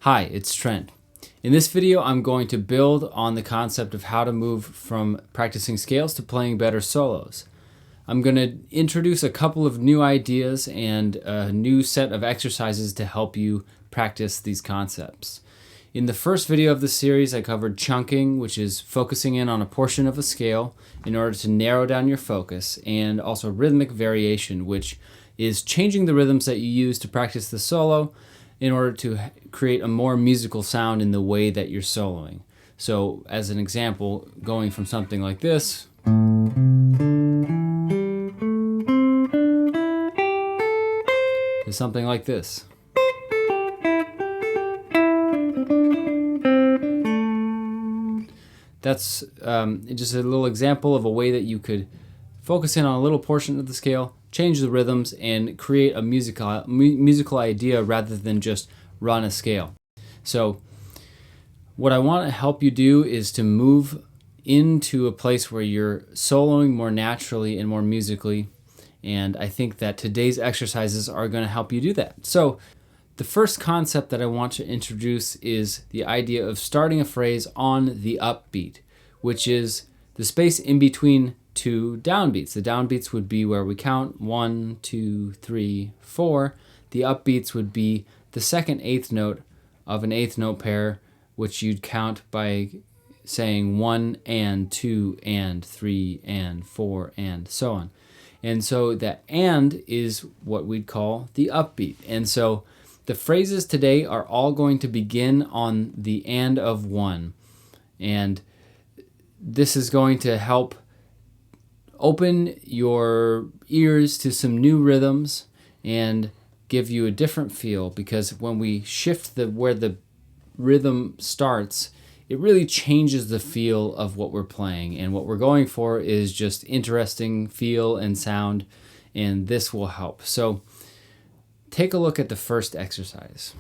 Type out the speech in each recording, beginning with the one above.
Hi, it's Trent. In this video, I'm going to build on the concept of how to move from practicing scales to playing better solos. I'm going to introduce a couple of new ideas and a new set of exercises to help you practice these concepts. In the first video of the series, I covered chunking, which is focusing in on a portion of a scale in order to narrow down your focus, and also rhythmic variation, which is changing the rhythms that you use to practice the solo in order to create a more musical sound in the way that you're soloing. So as an example, going from something like this to something like this. That's just a little example of a way that you could focus in on a little portion of the scale, change the rhythms, and create a musical idea rather than just run a scale. So what I want to help you do is to move into a place where you're soloing more naturally and more musically, and I think that today's exercises are going to help you do that. So the first concept that I want to introduce is the idea of starting a phrase on the upbeat, which is the space in between two downbeats. The downbeats would be where we count 1, 2, 3, 4. The upbeats would be the second eighth note of an eighth note pair, which you'd count by saying 1 and 2 and 3 and 4 and so on. And so that and is what we'd call the upbeat. And so the phrases today are all going to begin on the and of 1. And this is going to help open your ears to some new rhythms and give you a different feel, because when we shift where the rhythm starts, it really changes the feel of what we're playing. And what we're going for is just interesting feel and sound, and this will help. So take a look at the first exercise.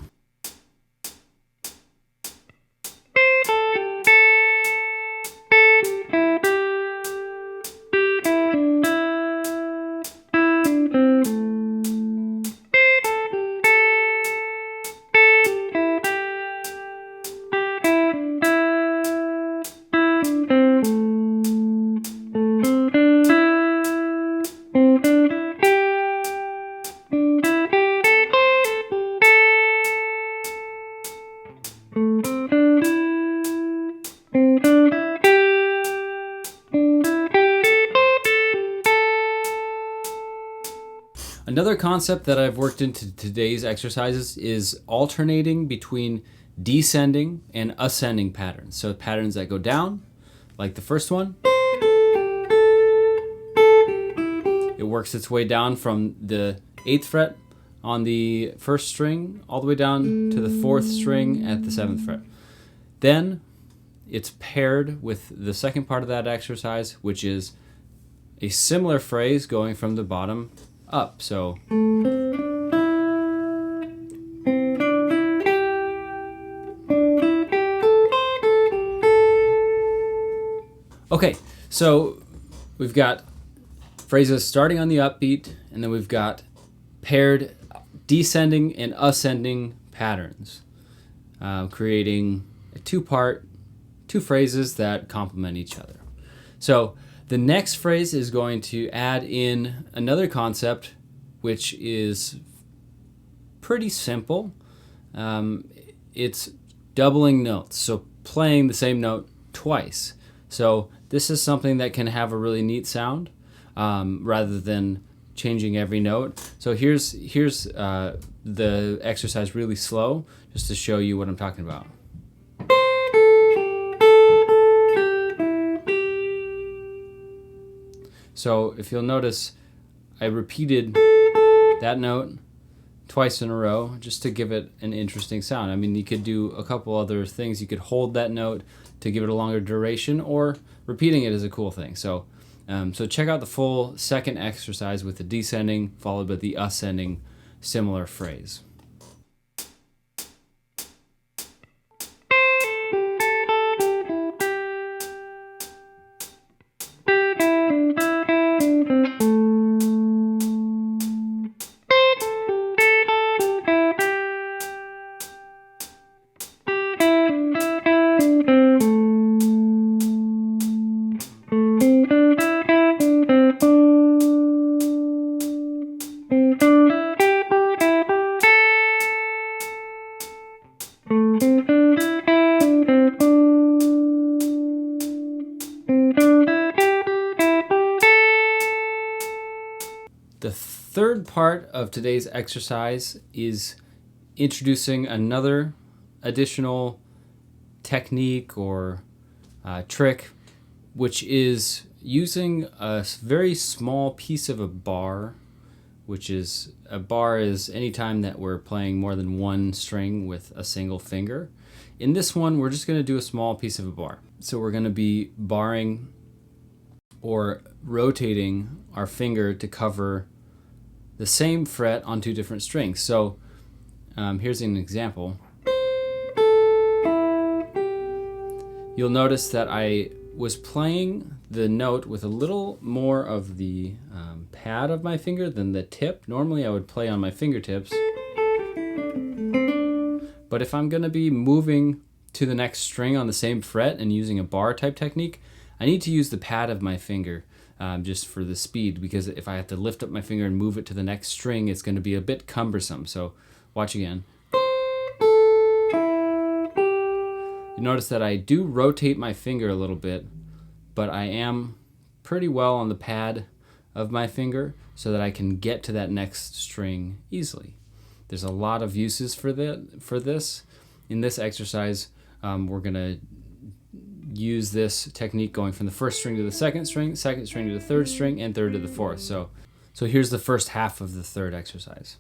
Another concept that I've worked into today's exercises is alternating between descending and ascending patterns. So patterns that go down, like the first one. It works its way down from the 8th fret on the 1st string all the way down to the 4th string at the 7th fret. Then it's paired with the second part of that exercise, which is a similar phrase going from the bottom up. So okay, so we've got phrases starting on the upbeat, and then we've got paired descending and ascending patterns, creating two phrases that complement each other. So the next phrase is going to add in another concept, which is pretty simple. It's doubling notes, so playing the same note twice. So this is something that can have a really neat sound rather than changing every note. So here's the exercise really slow, just to show you what I'm talking about. So if you'll notice, I repeated that note twice in a row just to give it an interesting sound. I mean, you could do a couple other things. You could hold that note to give it a longer duration, or repeating it is a cool thing. So check out the full second exercise with the descending followed by the ascending similar phrase. third part of today's exercise is introducing another additional technique or trick, which is using a very small piece of a bar, which is a bar is any time that we're playing more than one string with a single finger. In this one, we're just going to do a small piece of a bar. So we're going to be barring or rotating our finger to cover the same fret on two different strings. So here's an example. You'll notice that I was playing the note with a little more of the pad of my finger than the tip. Normally I would play on my fingertips. But if I'm going to be moving to the next string on the same fret and using a bar type technique, I need to use the pad of my finger just for the speed, because if I have to lift up my finger and move it to the next string, it's going to be a bit cumbersome. So watch again. You notice that I do rotate my finger a little bit, but I am pretty well on the pad of my finger so that I can get to that next string easily. There's a lot of uses for this. In this exercise, we're going to use this technique going from the first string to the second string to the third string, and third to the fourth. So here's the first half of the third exercise.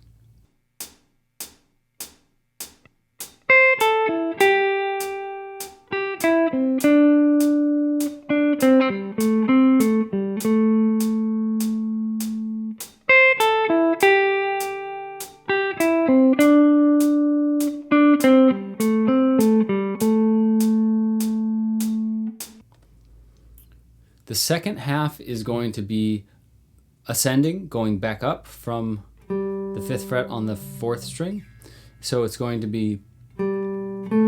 The second half is going to be ascending, going back up from the 5th fret on the 4th string. So it's going to be, I'm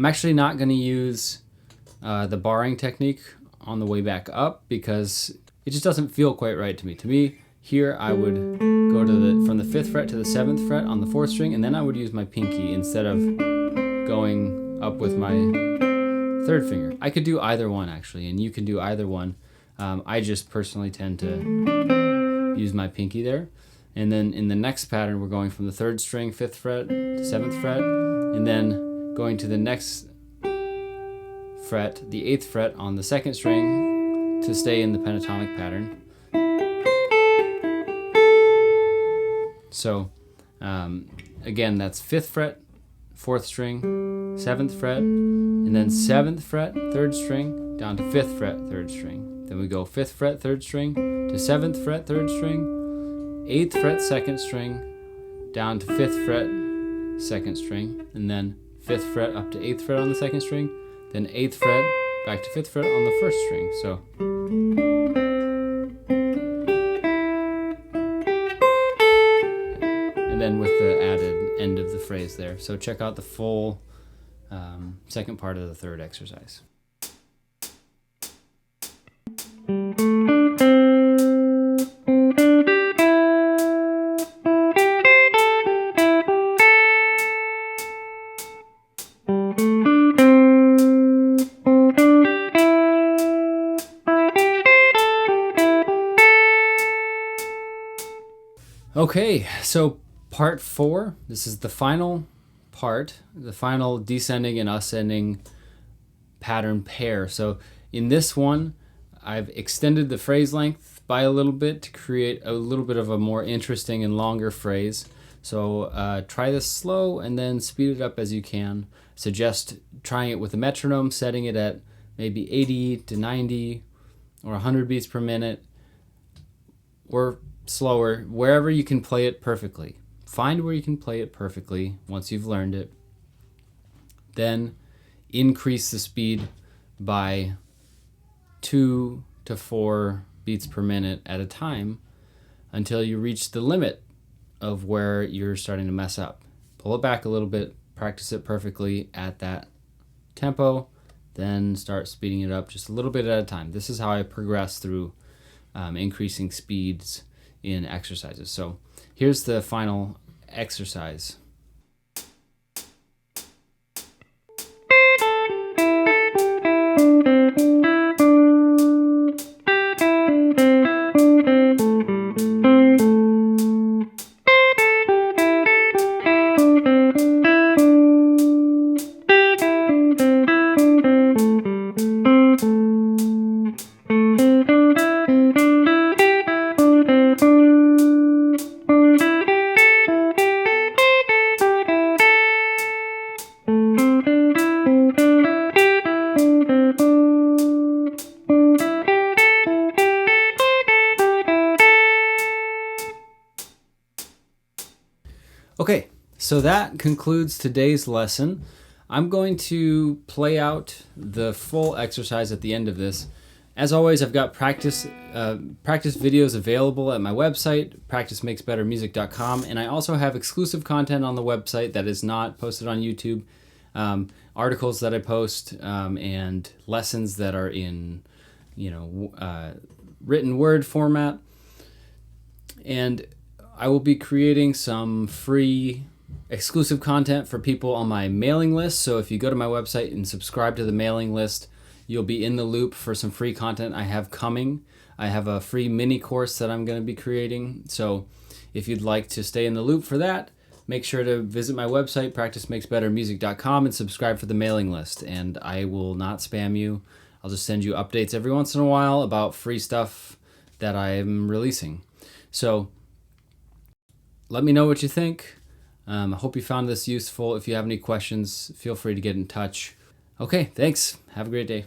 actually not going to use the barring technique on the way back up because it just doesn't feel quite right to me. To me, here I would go to from the 5th fret to the 7th fret on the 4th string, and then I would use my pinky instead of going up with my 3rd finger. I could do either one actually, and you can do either one. I just personally tend to use my pinky there. And then in the next pattern, we're going from the 3rd string, 5th fret to 7th fret, and then going to the next fret, the 8th fret on the 2nd string to stay in the pentatonic pattern. So again, that's 5th fret, 4th string, 7th fret, and then 7th fret, 3rd string, down to 5th fret, 3rd string. Then we go 5th fret, 3rd string, to 7th fret, 3rd string, 8th fret, 2nd string, down to 5th fret, 2nd string, and then 5th fret up to 8th fret on the 2nd string, then 8th fret, back to 5th fret on the 1st string. So and then with the added end of the phrase there. So check out the full second part of the third exercise. Okay, so part 4, this is the final part, the final descending and ascending pattern pair. So in this one, I've extended the phrase length by a little bit to create a little bit of a more interesting and longer phrase. So try this slow and then speed it up as you can. Suggest trying it with a metronome, setting it at maybe 80 to 90 or 100 beats per minute, or slower, wherever you can play it perfectly. Find where you can play it perfectly once you've learned it. Then increase the speed by 2 to 4 beats per minute at a time until you reach the limit of where you're starting to mess up. Pull it back a little bit, practice it perfectly at that tempo, then start speeding it up just a little bit at a time. This is how I progress through increasing speeds in exercises. So here's the final exercise. Okay, so that concludes today's lesson. I'm going to play out the full exercise at the end of this. As always, I've got practice videos available at my website, practicemakesbettermusic.com, and I also have exclusive content on the website that is not posted on YouTube, articles that I post, and lessons that are in, written word format. And I will be creating some free exclusive content for people on my mailing list. So if you go to my website and subscribe to the mailing list, you'll be in the loop for some free content I have coming. I have a free mini course that I'm going to be creating. So if you'd like to stay in the loop for that, make sure to visit my website, practicemakesbettermusic.com, and subscribe for the mailing list. And I will not spam you. I'll just send you updates every once in a while about free stuff that I'm releasing. So let me know what you think. I hope you found this useful. If you have any questions, feel free to get in touch. Okay, thanks. Have a great day.